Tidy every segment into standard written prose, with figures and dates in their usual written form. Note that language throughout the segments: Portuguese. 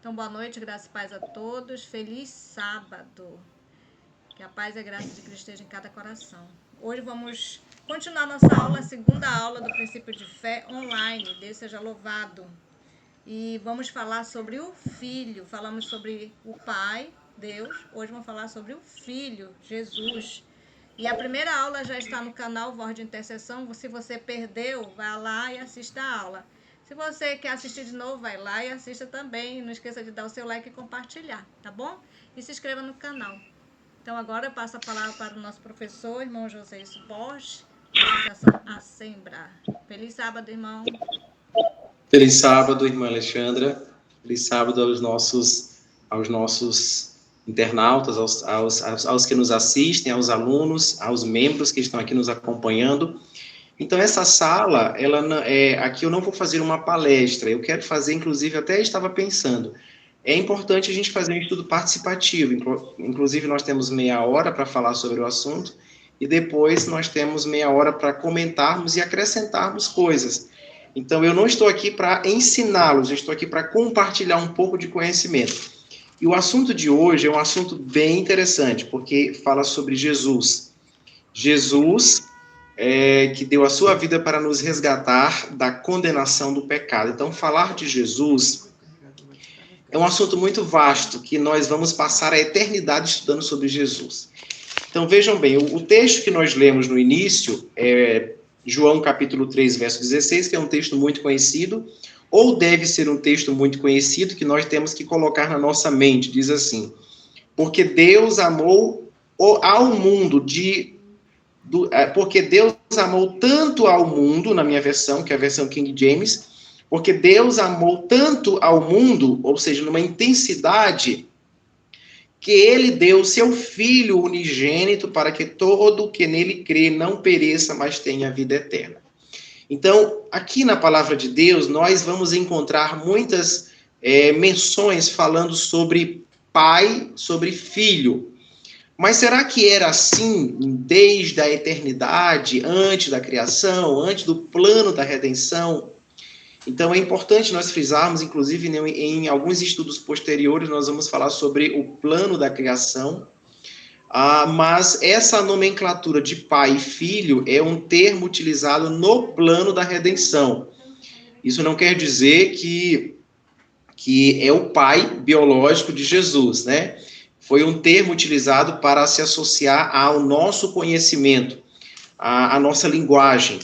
Então, boa noite, graça e paz a todos. Feliz sábado. Que a paz e a graça de Cristo estejam em cada coração. Hoje vamos continuar nossa aula, a segunda aula do princípio de fé online. Deus seja louvado. E vamos falar sobre o Filho. Falamos sobre o Pai, Deus. Hoje vamos falar sobre o Filho, Jesus. E a primeira aula já está no canal Voz de Intercessão. Se você perdeu, vá lá e assista a aula. Se você quer assistir de novo, vai lá e assista também. Não esqueça de dar o seu like e compartilhar, tá bom? E se inscreva no canal. Então agora eu passo a palavra para o nosso professor, irmão José Borges, da Associação Assembra. Feliz sábado, irmão. Feliz sábado, irmã Alexandra. Feliz sábado aos nossos internautas, aos que nos assistem, aos alunos, aos membros que estão aqui nos acompanhando. Então, essa sala, aqui eu não vou fazer uma palestra, eu quero fazer, inclusive, até estava pensando, é importante a gente fazer um estudo participativo, inclusive nós temos meia hora para falar sobre o assunto, e depois nós temos meia hora para comentarmos e acrescentarmos coisas. Então, eu não estou aqui para ensiná-los, eu estou aqui para compartilhar um pouco de conhecimento. E o assunto de hoje é um assunto bem interessante, porque fala sobre Jesus. Jesus, que deu a sua vida para nos resgatar da condenação do pecado. Então, falar de Jesus é um assunto muito vasto, que nós vamos passar a eternidade estudando sobre Jesus. Então, vejam bem, o texto que nós lemos no início é João capítulo 3, verso 16, que é um texto muito conhecido, ou deve ser um texto muito conhecido, que nós temos que colocar na nossa mente. Diz assim: porque Deus amou ao mundo porque Deus amou tanto ao mundo, na minha versão, que é a versão King James, porque Deus amou tanto ao mundo, ou seja, numa intensidade, que ele deu seu Filho unigênito para que todo que nele crê não pereça, mas tenha vida eterna. Então, aqui na palavra de Deus, nós vamos encontrar muitas menções falando sobre pai, sobre filho. Mas será que era assim desde a eternidade, antes da criação, antes do plano da redenção? Então é importante nós frisarmos, inclusive em alguns estudos posteriores, nós vamos falar sobre o plano da criação, mas essa nomenclatura de pai e filho é um termo utilizado no plano da redenção. Isso não quer dizer que é o pai biológico de Jesus, né? Foi um termo utilizado para se associar ao nosso conhecimento, à nossa linguagem.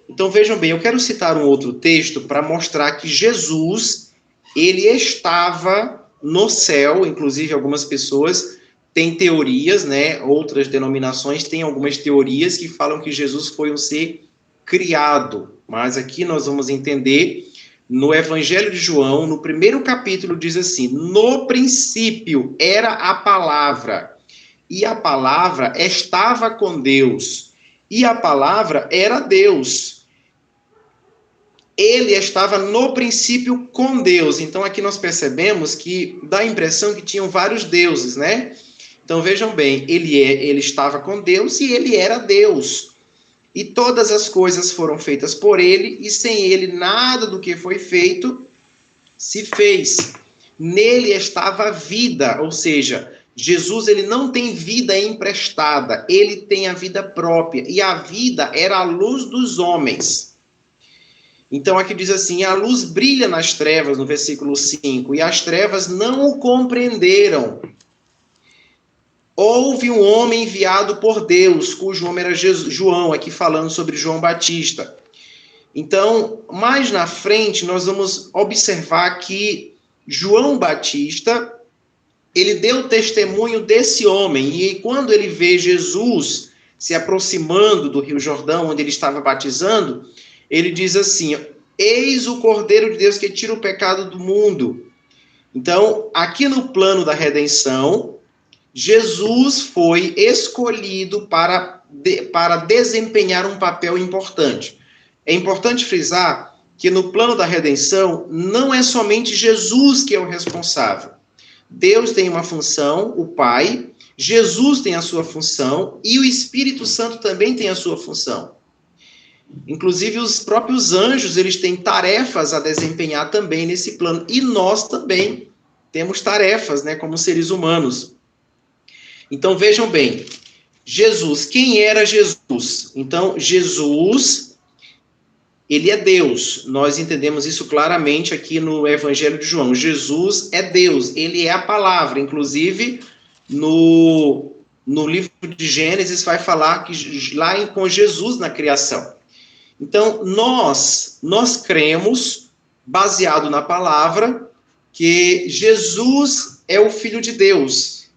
Então, vejam bem, eu quero citar um outro texto para mostrar que Jesus, ele estava no céu, inclusive algumas pessoas têm teorias, né? Outras denominações têm algumas teorias que falam que Jesus foi um ser criado, mas aqui nós vamos entender, no Evangelho de João, no primeiro capítulo, diz assim: no princípio era a palavra, e a palavra estava com Deus, e a palavra era Deus. Ele estava no princípio com Deus. Então, aqui nós percebemos que dá a impressão que tinham vários deuses, né? Então, vejam bem, ele estava com Deus e ele era Deus. E todas as coisas foram feitas por ele, e sem ele nada do que foi feito se fez. Nele estava a vida, ou seja, Jesus ele não tem vida emprestada, ele tem a vida própria, e a vida era a luz dos homens. Então aqui diz assim: a luz brilha nas trevas, no versículo 5, e as trevas não o compreenderam. Houve um homem enviado por Deus, cujo nome era João, aqui falando sobre João Batista. Então, mais na frente, nós vamos observar que João Batista, ele deu testemunho desse homem, e quando ele vê Jesus se aproximando do Rio Jordão, onde ele estava batizando, ele diz assim: eis o Cordeiro de Deus que tira o pecado do mundo. Então, aqui no plano da redenção, Jesus foi escolhido para desempenhar um papel importante. É importante frisar que no plano da redenção não é somente Jesus que é o responsável. Deus tem uma função, o Pai, Jesus tem a sua função e o Espírito Santo também tem a sua função. Inclusive os próprios anjos, eles têm tarefas a desempenhar também nesse plano, e nós também. temos tarefas, né, como seres humanos. Então, vejam bem, Jesus, quem era Jesus? Então, Jesus, ele é Deus. Nós entendemos isso claramente aqui no Evangelho de João. Jesus é Deus, ele é a palavra. Inclusive, no livro de Gênesis vai falar que lá com Jesus na criação. Então, nós cremos, baseado na palavra, que Jesus é o Filho de Deus.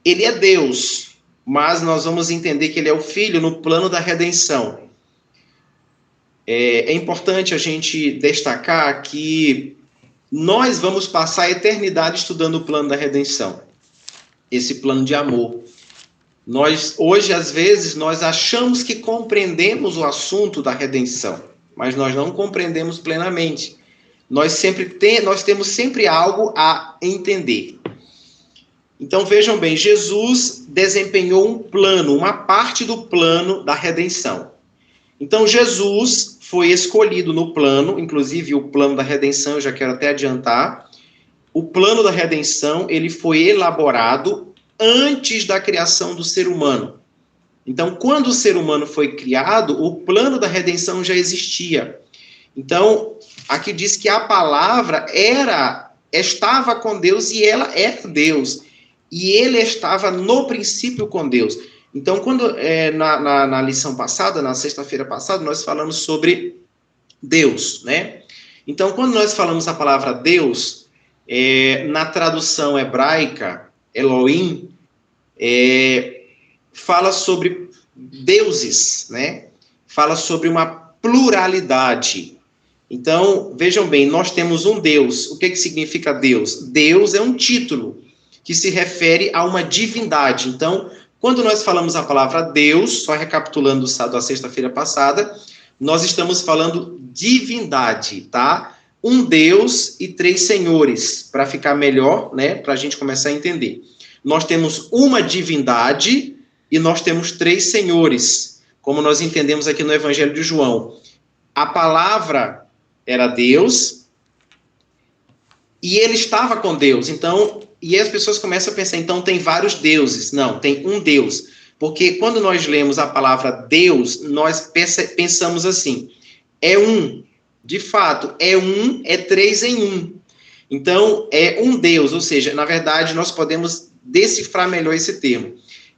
Ele é Deus, mas nós vamos entender que ele é o Filho no plano da redenção. É importante a gente destacar que nós vamos passar a eternidade estudando o plano da redenção, esse plano de amor. Hoje, às vezes, nós achamos que compreendemos o assunto da redenção, mas nós não compreendemos plenamente. Nós temos sempre algo a entender. Então, vejam bem, Jesus desempenhou um plano, uma parte do plano da redenção. Então, Jesus foi escolhido no plano, inclusive o plano da redenção, eu já quero até adiantar. O plano da redenção, ele foi elaborado antes da criação do ser humano. Então, quando o ser humano foi criado, o plano da redenção já existia. Então, aqui diz que a palavra estava com Deus e ela era Deus. E ele estava no princípio com Deus. Então, quando na lição passada, na sexta-feira passada, nós falamos sobre Deus, né? Então, quando nós falamos a palavra Deus, na tradução hebraica, Elohim, fala sobre deuses, né? Fala sobre uma pluralidade. Então, vejam bem, nós temos um Deus. O que significa Deus? Deus é um título que se refere a uma divindade. Então, quando nós falamos a palavra Deus, só recapitulando da sexta-feira passada, nós estamos falando divindade, tá? Um Deus e 3 senhores, para ficar melhor, né? Para a gente começar a entender. Nós temos uma divindade e nós temos 3 senhores, como nós entendemos aqui no Evangelho de João. A palavra era Deus e ele estava com Deus. Então, e as pessoas começam a pensar, então tem vários deuses. Não, tem um Deus. Porque quando nós lemos a palavra Deus, nós pensamos assim, é um. De fato, é 3 em 1. Então, é um Deus, ou seja, na verdade, nós podemos decifrar melhor esse termo.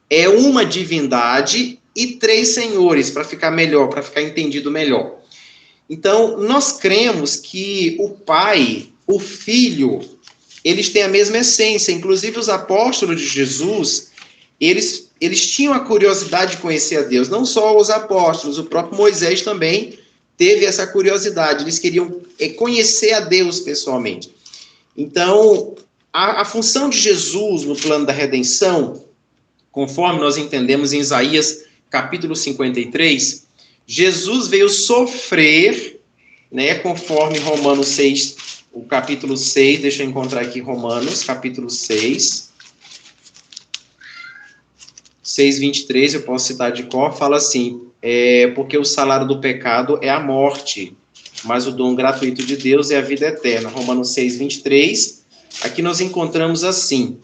É uma divindade e 3 senhores, para ficar melhor, para ficar entendido melhor. Então, nós cremos que o Pai, o Filho, eles têm a mesma essência. Inclusive, os apóstolos de Jesus, eles tinham a curiosidade de conhecer a Deus. Não só os apóstolos, o próprio Moisés também teve essa curiosidade. Eles queriam conhecer a Deus pessoalmente. Então, a função de Jesus no plano da redenção, conforme nós entendemos em Isaías capítulo 53, Jesus veio sofrer, né, conforme Romanos 6, o capítulo 6, deixa eu encontrar aqui Romanos, capítulo 6, 6:23, eu posso citar de cor, fala assim, porque o salário do pecado é a morte, mas o dom gratuito de Deus é a vida eterna. Romanos 6:23, aqui nós encontramos assim,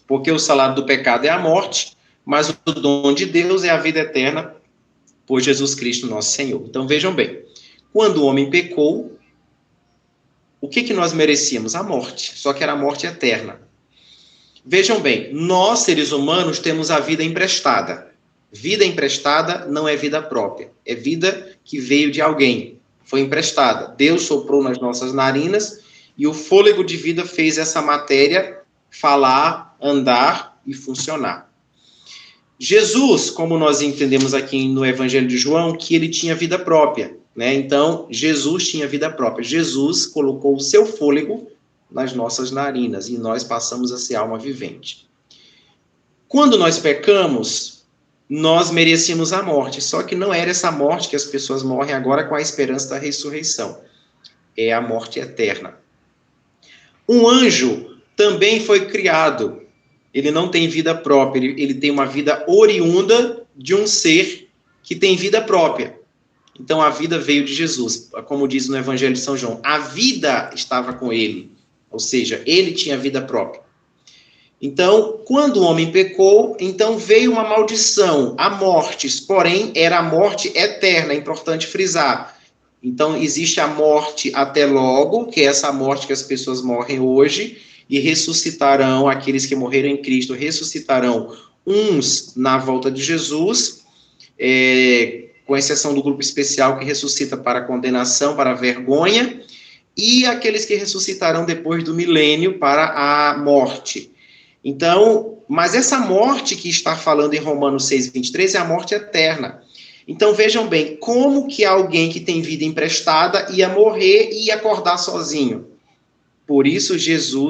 porque o salário do pecado é a morte, mas o dom de Deus é a vida eterna por Jesus Cristo nosso Senhor. Então vejam bem, quando o homem pecou, o que nós merecíamos? A morte, só que era a morte eterna. Vejam bem, nós seres humanos temos a vida emprestada. Vida emprestada não é vida própria, é vida que veio de alguém, foi emprestada. Deus soprou nas nossas narinas e o fôlego de vida fez essa matéria falar, andar e funcionar. Jesus, como nós entendemos aqui no Evangelho de João, que ele tinha vida própria, né? Então, Jesus tinha vida própria. Jesus colocou o seu fôlego nas nossas narinas e nós passamos a ser alma vivente. Quando nós pecamos, nós merecíamos a morte, só que não era essa morte que as pessoas morrem agora com a esperança da ressurreição. É a morte eterna. Um anjo também foi criado. Ele não tem vida própria, ele tem uma vida oriunda de um ser que tem vida própria. Então, a vida veio de Jesus, como diz no Evangelho de São João. A vida estava com ele. ou seja, ele tinha vida própria. Então, quando o homem pecou, então veio uma maldição, a morte, porém era a morte eterna, é importante frisar. Então, existe a morte até logo, que é essa morte que as pessoas morrem hoje, e ressuscitarão, aqueles que morreram em Cristo, ressuscitarão uns na volta de Jesus, com exceção do grupo especial que ressuscita para a condenação, para a vergonha, e aqueles que ressuscitarão depois do milênio para a morte. Então, mas essa morte que está falando em Romanos 6:23 é a morte eterna. Então, vejam bem, como que alguém que tem vida emprestada ia morrer e ia acordar sozinho? Por isso,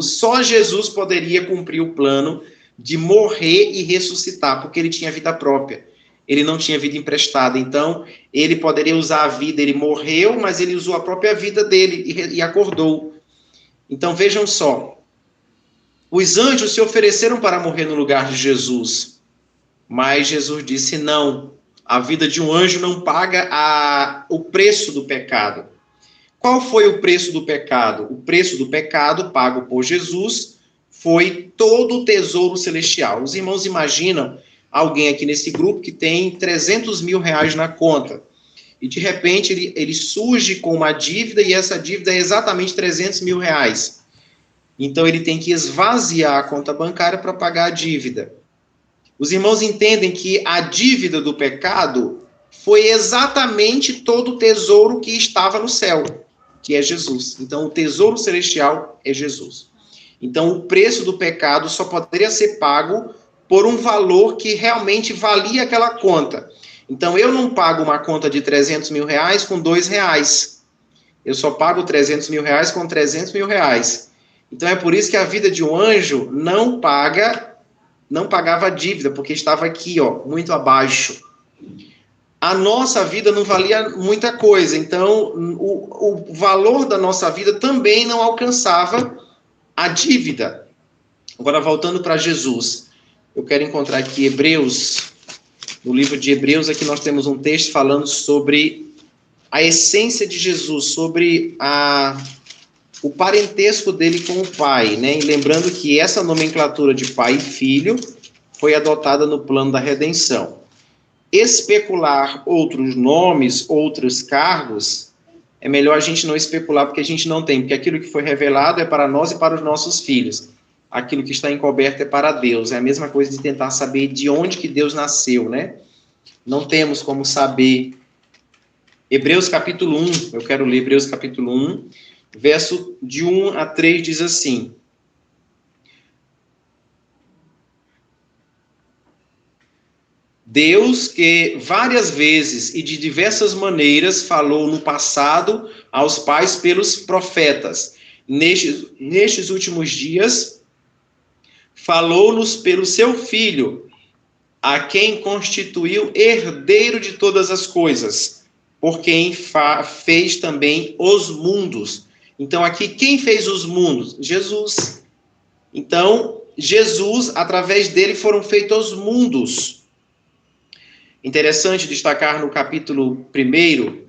só Jesus poderia cumprir o plano de morrer e ressuscitar, porque ele tinha vida própria. Ele não tinha vida emprestada. Então, ele poderia usar a vida, ele morreu, mas ele usou a própria vida dele e acordou. Então, vejam só. Os anjos se ofereceram para morrer no lugar de Jesus, mas Jesus disse não. A vida de um anjo não paga o preço do pecado. Qual foi o preço do pecado? O preço do pecado pago por Jesus foi todo o tesouro celestial. Os irmãos imaginam alguém aqui nesse grupo que tem 300 mil reais na conta. E de repente ele surge com uma dívida e essa dívida é exatamente 300 mil reais. Então ele tem que esvaziar a conta bancária para pagar a dívida. Os irmãos entendem que a dívida do pecado foi exatamente todo o tesouro que estava no céu, que é Jesus. Então o tesouro celestial é Jesus. Então o preço do pecado só poderia ser pago por um valor que realmente valia aquela conta. Então eu não pago uma conta de 300 mil reais com R$2. Eu só pago 300 mil reais com 300 mil reais. Então é por isso que a vida de um anjo não pagava a dívida, porque estava aqui, muito abaixo. A nossa vida não valia muita coisa, então o valor da nossa vida também não alcançava a dívida. Agora, voltando para Jesus, eu quero encontrar aqui Hebreus, no livro de Hebreus, aqui nós temos um texto falando sobre a essência de Jesus, sobre o parentesco dele com o Pai, né? E lembrando que essa nomenclatura de Pai e Filho foi adotada no plano da redenção. Especular outros nomes, outros cargos, é melhor a gente não especular, porque a gente não tem, porque aquilo que foi revelado é para nós e para os nossos filhos. Aquilo que está encoberto é para Deus. É a mesma coisa de tentar saber de onde que Deus nasceu, né? Não temos como saber. Hebreus capítulo 1, eu quero ler Hebreus capítulo 1, verso de 1 a 3 diz assim: Deus que várias vezes e de diversas maneiras falou no passado aos pais pelos profetas, nestes últimos dias, falou-nos pelo seu Filho, a quem constituiu herdeiro de todas as coisas, por quem fez também os mundos. Então, aqui, quem fez os mundos? Jesus. Então, Jesus, através dele, foram feitos os mundos. Interessante destacar no capítulo 1,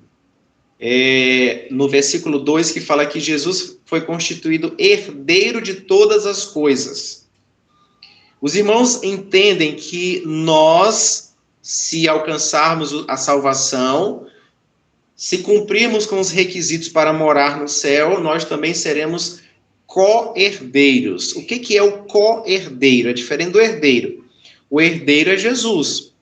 no versículo 2, que fala que Jesus foi constituído herdeiro de todas as coisas. Os irmãos entendem que nós, se alcançarmos a salvação, se cumprirmos com os requisitos para morar no céu, nós também seremos co-herdeiros. O que é o co-herdeiro? É diferente do herdeiro. O herdeiro é Jesus.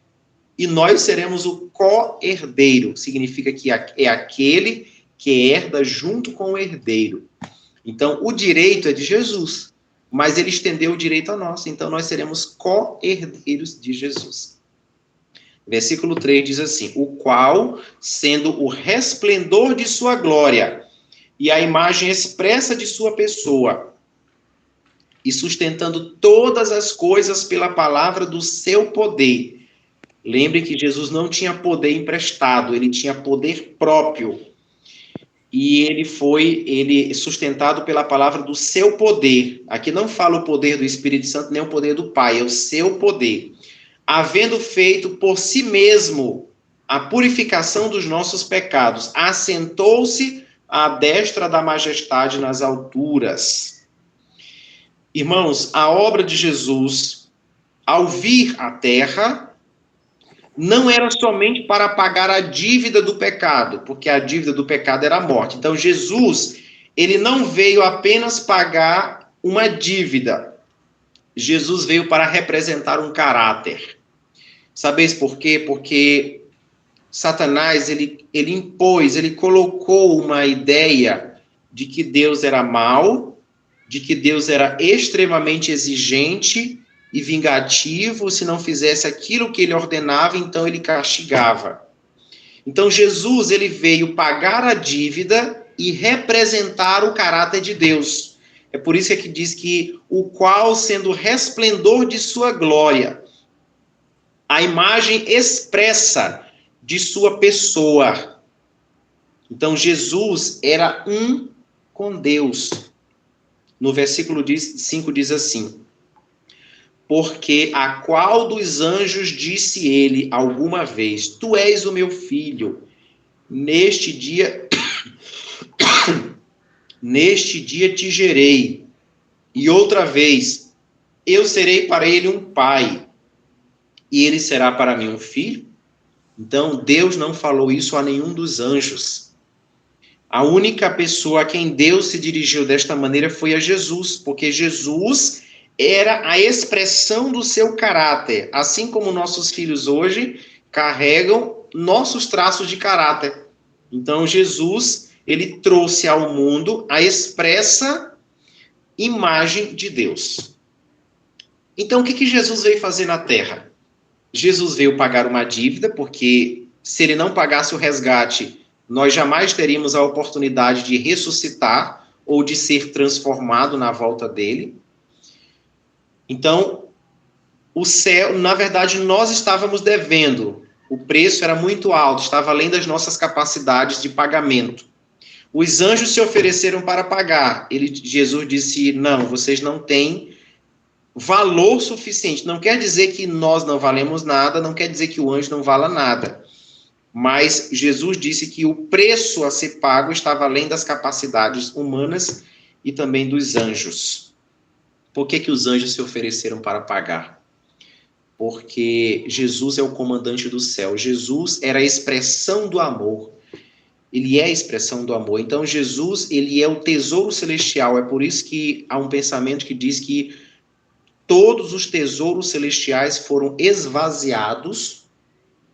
E nós seremos o co-herdeiro. Significa que é aquele que herda junto com o herdeiro. Então, o direito é de Jesus, mas ele estendeu o direito a nós. Então, nós seremos co-herdeiros de Jesus. Versículo 3 diz assim: o qual, sendo o resplendor de sua glória e a imagem expressa de sua pessoa, e sustentando todas as coisas pela palavra do seu poder. Lembre que Jesus não tinha poder emprestado, ele tinha poder próprio. E ele foi sustentado pela palavra do seu poder. Aqui não fala o poder do Espírito Santo, nem o poder do Pai, é o seu poder. Havendo feito por si mesmo a purificação dos nossos pecados, assentou-se à destra da majestade nas alturas. Irmãos, a obra de Jesus, ao vir à terra, não era somente para pagar a dívida do pecado, porque a dívida do pecado era a morte. Então, Jesus, ele não veio apenas pagar uma dívida. Jesus veio para representar um caráter. Sabeis por quê? Porque Satanás, ele impôs, ele colocou uma ideia de que Deus era mau, de que Deus era extremamente exigente e vingativo. Se não fizesse aquilo que ele ordenava, então ele castigava. Então Jesus, ele veio pagar a dívida e representar o caráter de Deus. É por isso que aqui diz que o qual, sendo o resplendor de sua glória, a imagem expressa de sua pessoa. Então Jesus era um com Deus. No versículo 5 diz assim: porque a qual dos anjos disse ele alguma vez, tu és o meu filho, neste dia te gerei, e outra vez eu serei para ele um pai, e ele será para mim um filho? Então Deus não falou isso a nenhum dos anjos. A única pessoa a quem Deus se dirigiu desta maneira foi a Jesus, porque Jesus era a expressão do seu caráter, assim como nossos filhos hoje carregam nossos traços de caráter. Então Jesus, ele trouxe ao mundo a expressa imagem de Deus. Então o que Jesus veio fazer na terra? Jesus veio pagar uma dívida, porque se ele não pagasse o resgate, nós jamais teríamos a oportunidade de ressuscitar ou de ser transformado na volta dele. Então, o céu, na verdade, nós estávamos devendo. O preço era muito alto, estava além das nossas capacidades de pagamento. Os anjos se ofereceram para pagar. Jesus disse, não, vocês não têm valor suficiente. Não quer dizer que nós não valemos nada, não quer dizer que o anjo não vala nada. Mas Jesus disse que o preço a ser pago estava além das capacidades humanas e também dos anjos. Por que os anjos se ofereceram para pagar? Porque Jesus é o comandante do céu. Jesus era a expressão do amor. Ele é a expressão do amor. Então Jesus, ele é o tesouro celestial. É por isso que há um pensamento que diz que todos os tesouros celestiais foram esvaziados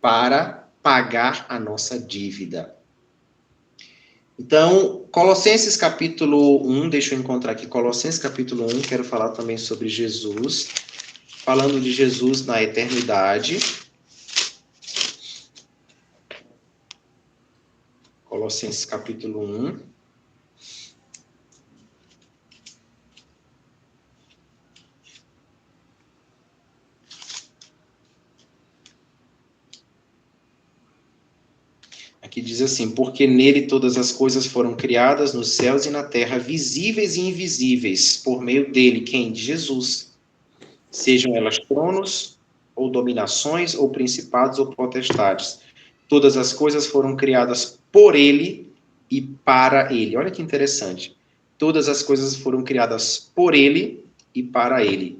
para pagar a nossa dívida. Então, Colossenses capítulo 1, deixa eu encontrar aqui, Colossenses capítulo 1, quero falar também sobre Jesus, falando de Jesus na eternidade. Colossenses capítulo 1. Aqui diz assim, porque nele todas as coisas foram criadas nos céus e na terra, visíveis e invisíveis, por meio dele, quem? De Jesus. Sejam elas tronos, ou dominações, ou principados, ou potestades. Todas as coisas foram criadas por ele e para ele. Olha que interessante. Todas as coisas foram criadas por ele e para ele.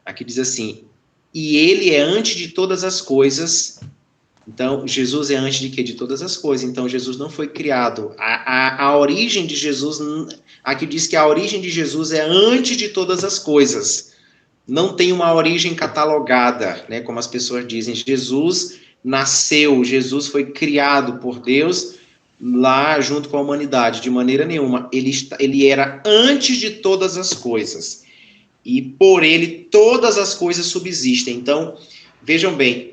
Aqui diz assim, e ele é antes de todas as coisas. Então, Jesus é antes de quê? De todas as coisas. Então, Jesus não foi criado. A origem de Jesus, aqui diz que a origem de Jesus é antes de todas as coisas. Não tem uma origem catalogada, né? Como as pessoas dizem. Jesus nasceu, Jesus foi criado por Deus lá junto com a humanidade. De maneira nenhuma. Ele era antes de todas as coisas. E por ele todas as coisas subsistem. Então, vejam bem,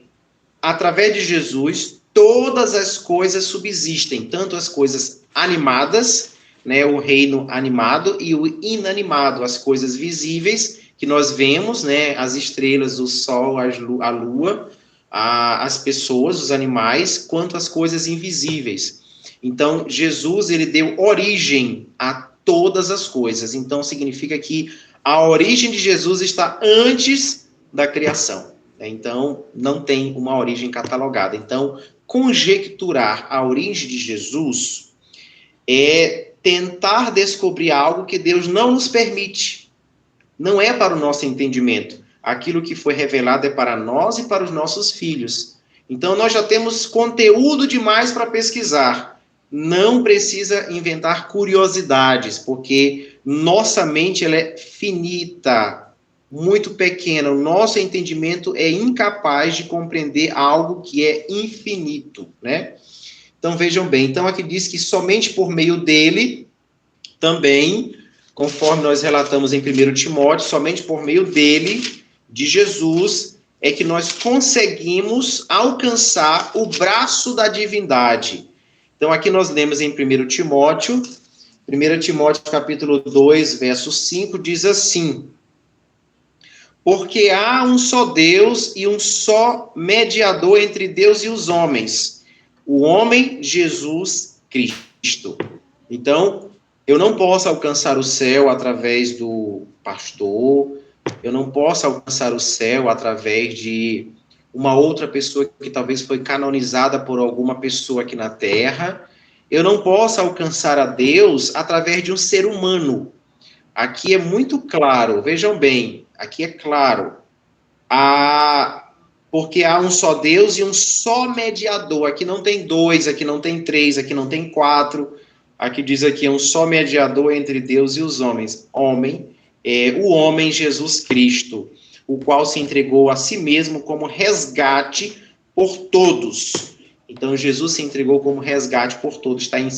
através de Jesus, todas as coisas subsistem, tanto as coisas animadas, né, o reino animado, e o inanimado, as coisas visíveis que nós vemos, né, as estrelas, o sol, a lua, as pessoas, os animais, quanto as coisas invisíveis. Então, Jesus, ele deu origem a todas as coisas. Então, significa que a origem de Jesus está antes da criação. Então, não tem uma origem catalogada. Então, conjecturar a origem de Jesus é tentar descobrir algo que Deus não nos permite. não é para o nosso entendimento. Aquilo que foi revelado é para nós e para os nossos filhos. Então, nós já temos conteúdo demais para pesquisar. Não precisa inventar curiosidades, porque nossa mente ela é finita, muito pequena. O nosso entendimento é incapaz de compreender algo que é infinito, né? Então, vejam bem. Então, aqui diz que somente por meio dele, também, conforme nós relatamos em 1 Timóteo, somente por meio dele, de Jesus, é que nós conseguimos alcançar o braço da divindade. Então, aqui nós lemos em 1 Timóteo capítulo 2, verso 5, diz assim: porque há um só Deus e um só mediador entre Deus e os homens, o homem Jesus Cristo. Então, eu não posso alcançar o céu através do pastor, eu não posso alcançar o céu através de uma outra pessoa que talvez foi canonizada por alguma pessoa aqui na Terra. Eu não posso alcançar a Deus através de um ser humano. Aqui é muito claro, vejam bem, aqui é claro, porque há um só Deus e um só mediador. Aqui não tem dois, aqui não tem três, aqui não tem quatro. Aqui diz aqui, é um só mediador entre Deus e os homens. O homem Jesus Cristo, o qual se entregou a si mesmo como resgate por todos. Então, Jesus se entregou como resgate por todos. Está em 1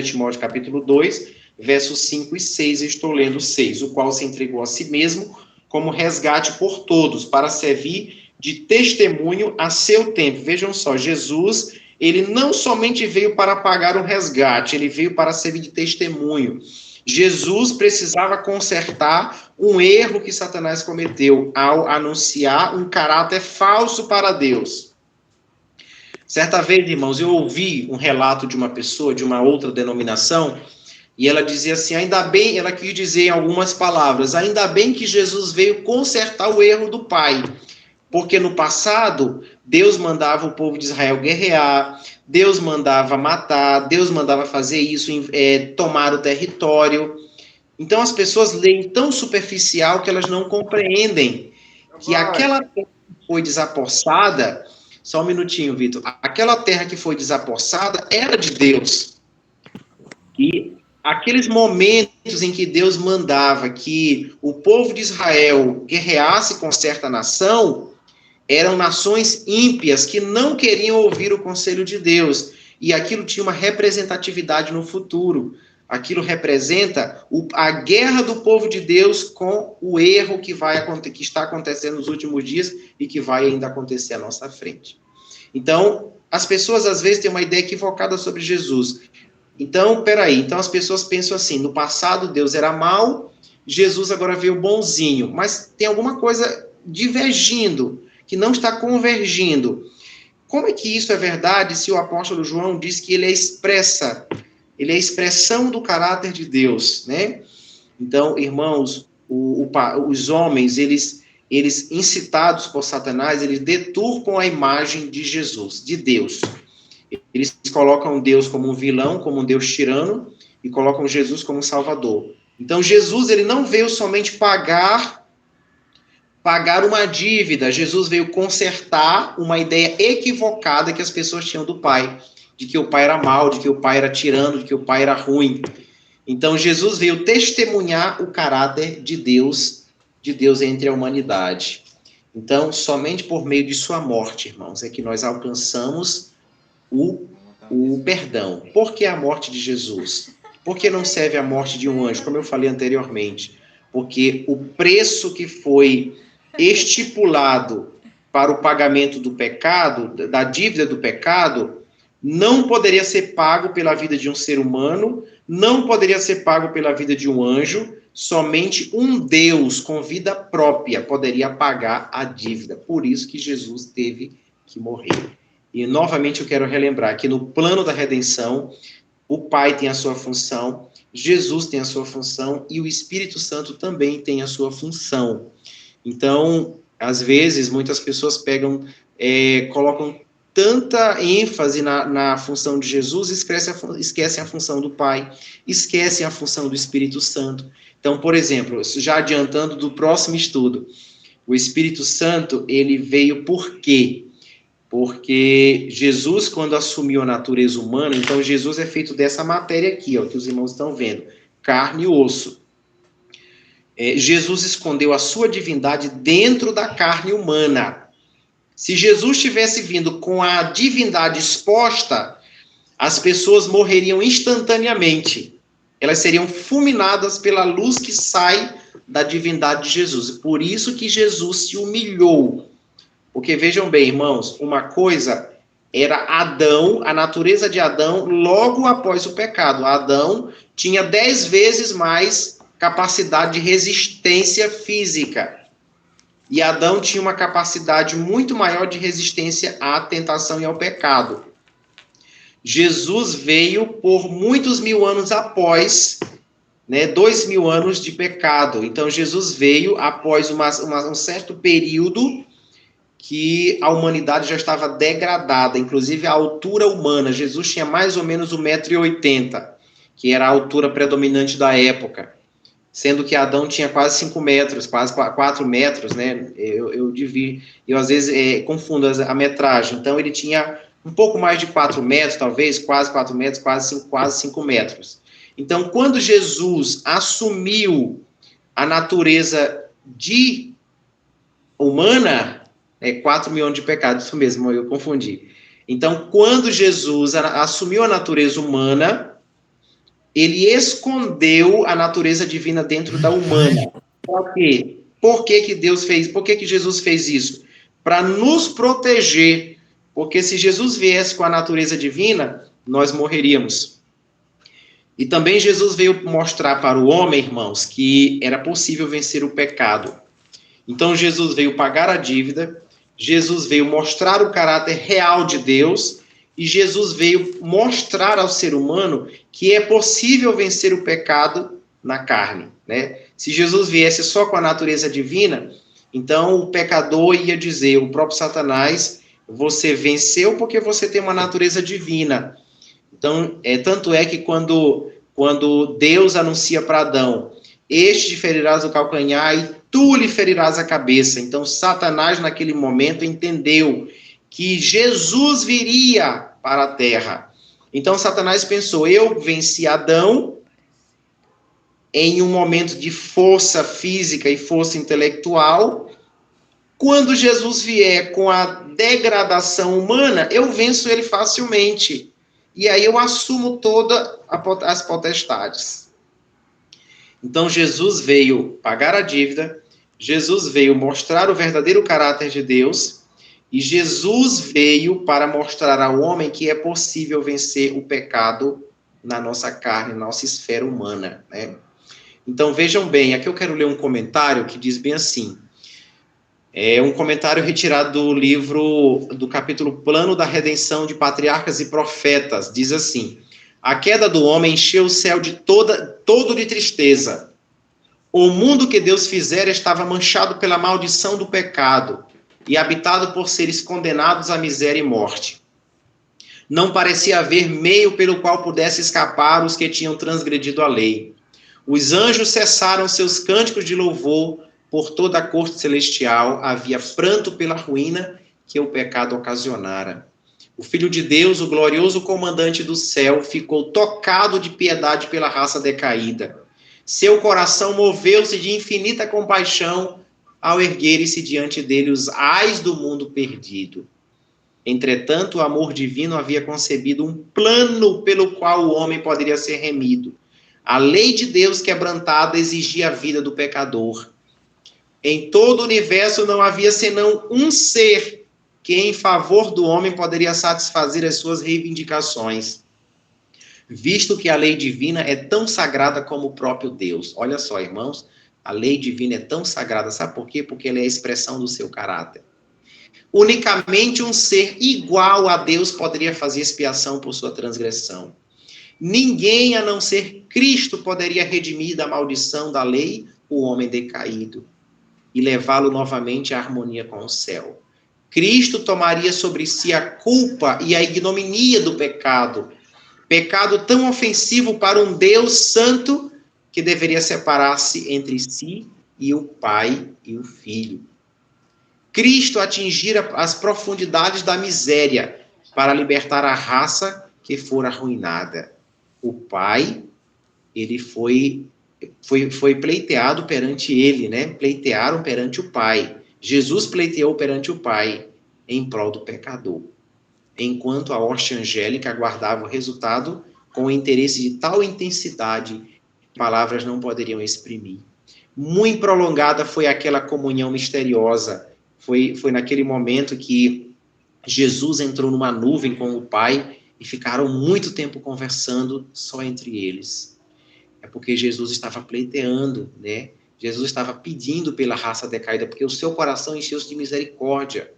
Timóteo capítulo 2, versos 5 e 6, estou lendo 6. O qual se entregou a si mesmo como resgate por todos, para servir de testemunho a seu tempo. Vejam só, Jesus, ele não somente veio para pagar o resgate, ele veio para servir de testemunho. Jesus precisava consertar um erro que Satanás cometeu ao anunciar um caráter falso para Deus. Certa vez, irmãos, eu ouvi um relato de uma pessoa, de uma outra denominação, e ela dizia assim, ainda bem, ela quis dizer em algumas palavras, ainda bem que Jesus veio consertar o erro do Pai. Porque no passado, Deus mandava o povo de Israel guerrear, Deus mandava matar, Deus mandava fazer isso, tomar o território. Então as pessoas leem tão superficial que elas não compreendem que aquela terra que foi desapossada, só um minutinho, Vitor, aquela terra que foi desapossada era de Deus. E aqueles momentos em que Deus mandava que o povo de Israel guerreasse com certa nação, eram nações ímpias que não queriam ouvir o conselho de Deus. E aquilo tinha uma representatividade no futuro. Aquilo representa a guerra do povo de Deus com o erro que está acontecendo nos últimos dias e que vai ainda acontecer à nossa frente. Então, as pessoas às vezes têm uma ideia equivocada sobre Jesus. Então, então as pessoas pensam assim, no passado Deus era mau, Jesus agora veio bonzinho. Mas tem alguma coisa divergindo, que não está convergindo. Como é que isso é verdade se o apóstolo João diz que ele é a expressão do caráter de Deus, né? Então, irmãos, os homens, eles incitados por Satanás, eles deturpam a imagem de Jesus, de Deus. Eles colocam Deus como um vilão, como um Deus tirano, e colocam Jesus como um salvador. Então, Jesus, ele não veio somente pagar uma dívida. Jesus veio consertar uma ideia equivocada que as pessoas tinham do Pai, de que o Pai era mau, de que o Pai era tirano, de que o Pai era ruim. Então, Jesus veio testemunhar o caráter de Deus entre a humanidade. Então, somente por meio de sua morte, irmãos, é que nós alcançamos o perdão. Por que a morte de Jesus? Por que não serve a morte de um anjo, como eu falei anteriormente? Porque o preço que foi estipulado para o pagamento do pecado, da dívida do pecado, não poderia ser pago pela vida de um ser humano, não poderia ser pago pela vida de um anjo, somente um Deus com vida própria poderia pagar a dívida. Por isso que Jesus teve que morrer. E, novamente, eu quero relembrar que no plano da redenção, o Pai tem a sua função, Jesus tem a sua função e o Espírito Santo também tem a sua função. Então, às vezes, muitas pessoas colocam tanta ênfase na função de Jesus, esquecem a função do Pai, esquecem a função do Espírito Santo. Então, por exemplo, já adiantando do próximo estudo, o Espírito Santo, ele veio por quê? Porque Jesus, quando assumiu a natureza humana, então Jesus é feito dessa matéria aqui, ó, que os irmãos estão vendo, carne e osso. Jesus escondeu a sua divindade dentro da carne humana. Se Jesus tivesse vindo com a divindade exposta, as pessoas morreriam instantaneamente. Elas seriam fulminadas pela luz que sai da divindade de Jesus. Por isso que Jesus se humilhou. Porque vejam bem, irmãos, uma coisa era Adão, a natureza de Adão, logo após o pecado. Adão tinha 10 vezes mais capacidade de resistência física. E Adão tinha uma capacidade muito maior de resistência à tentação e ao pecado. Jesus veio por muitos mil anos após, 2.000 anos de pecado. Então, Jesus veio após um certo período que a humanidade já estava degradada, inclusive a altura humana. Jesus tinha mais ou menos 1,80 m, que era a altura predominante da época. Sendo que Adão tinha quase 5 metros, quase 4 metros, né? Eu às vezes confundo a metragem. Então, ele tinha um pouco mais de 4 metros, talvez, quase 4 metros, quase 5 metros. Então, quando Jesus assumiu a natureza humana, 4.000 anos de pecado, isso mesmo, eu confundi. Então, quando Jesus assumiu a natureza humana, ele escondeu a natureza divina dentro da humana. Por quê? Por que Deus fez? Por que Jesus fez isso? Para nos proteger. Porque se Jesus viesse com a natureza divina, nós morreríamos. E também Jesus veio mostrar para o homem, irmãos, que era possível vencer o pecado. Então Jesus veio pagar a dívida, Jesus veio mostrar o caráter real de Deus, e Jesus veio mostrar ao ser humano que é possível vencer o pecado na carne, né? Se Jesus viesse só com a natureza divina, então o pecador ia dizer, o próprio Satanás, você venceu porque você tem uma natureza divina. Então, tanto é que quando Deus anuncia para Adão, este te ferirás o calcanhar e tu lhe ferirás a cabeça. Então, Satanás, naquele momento, entendeu que Jesus viria para a terra. Então, Satanás pensou, eu venci Adão em um momento de força física e força intelectual. Quando Jesus vier com a degradação humana, eu venço ele facilmente. E aí eu assumo todas as potestades. Então, Jesus veio pagar a dívida, Jesus veio mostrar o verdadeiro caráter de Deus, e Jesus veio para mostrar ao homem que é possível vencer o pecado na nossa carne, na nossa esfera humana, né? Então, vejam bem, aqui eu quero ler um comentário que diz bem assim, um comentário retirado do livro, do capítulo Plano da Redenção de Patriarcas e Profetas, diz assim, a queda do homem encheu o céu todo de tristeza. O mundo que Deus fizera estava manchado pela maldição do pecado e habitado por seres condenados à miséria e morte. Não parecia haver meio pelo qual pudesse escapar os que tinham transgredido a lei. Os anjos cessaram seus cânticos de louvor, por toda a corte celestial havia pranto pela ruína que o pecado ocasionara. O Filho de Deus, o glorioso comandante do céu, ficou tocado de piedade pela raça decaída. Seu coração moveu-se de infinita compaixão ao erguerem-se diante dele os ais do mundo perdido. Entretanto, o amor divino havia concebido um plano pelo qual o homem poderia ser remido. A lei de Deus quebrantada exigia a vida do pecador. Em todo o universo não havia senão um ser que, em favor do homem, poderia satisfazer as suas reivindicações, visto que a lei divina é tão sagrada como o próprio Deus. Olha só, irmãos, a lei divina é tão sagrada, sabe por quê? Porque ela é a expressão do seu caráter. Unicamente um ser igual a Deus poderia fazer expiação por sua transgressão. Ninguém, a não ser Cristo, poderia redimir da maldição da lei o homem decaído e levá-lo novamente à harmonia com o céu. Cristo tomaria sobre si a culpa e a ignominia do pecado. Pecado tão ofensivo para um Deus santo que deveria separar-se entre si e o Pai e o Filho. Cristo atingira as profundidades da miséria para libertar a raça que fora arruinada. O Pai, ele foi pleiteado perante ele, né? Pleitearam perante o Pai. Jesus pleiteou perante o Pai em prol do pecador. Enquanto a hóstia angélica aguardava o resultado com um interesse de tal intensidade que palavras não poderiam exprimir. Muito prolongada foi aquela comunhão misteriosa. Foi naquele momento que Jesus entrou numa nuvem com o Pai e ficaram muito tempo conversando só entre eles. É porque Jesus estava pleiteando, né? Jesus estava pedindo pela raça decaída, porque o seu coração encheu-se de misericórdia.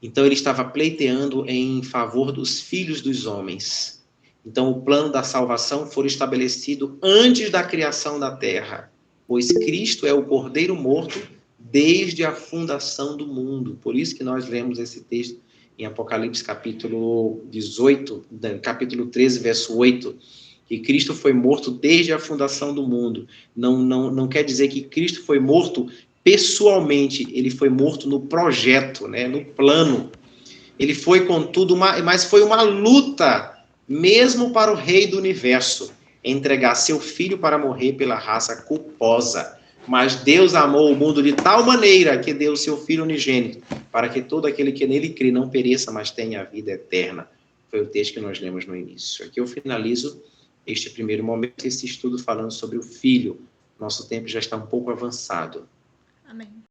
Então ele estava pleiteando em favor dos filhos dos homens. Então o plano da salvação foi estabelecido antes da criação da terra, pois Cristo é o Cordeiro morto desde a fundação do mundo. Por isso que nós lemos esse texto em Apocalipse capítulo 18, capítulo 13, verso 8, que Cristo foi morto desde a fundação do mundo. Não quer dizer que Cristo foi morto pessoalmente, ele foi morto no projeto, né, no plano. Ele foi, contudo, mas foi uma luta, mesmo para o Rei do Universo, entregar seu filho para morrer pela raça culposa. Mas Deus amou o mundo de tal maneira que deu o seu Filho unigênito, para que todo aquele que nele crê não pereça, mas tenha a vida eterna. Foi o texto que nós lemos no início. Aqui eu finalizo este primeiro momento, esse estudo falando sobre o Filho. Nosso tempo já está um pouco avançado. Amém.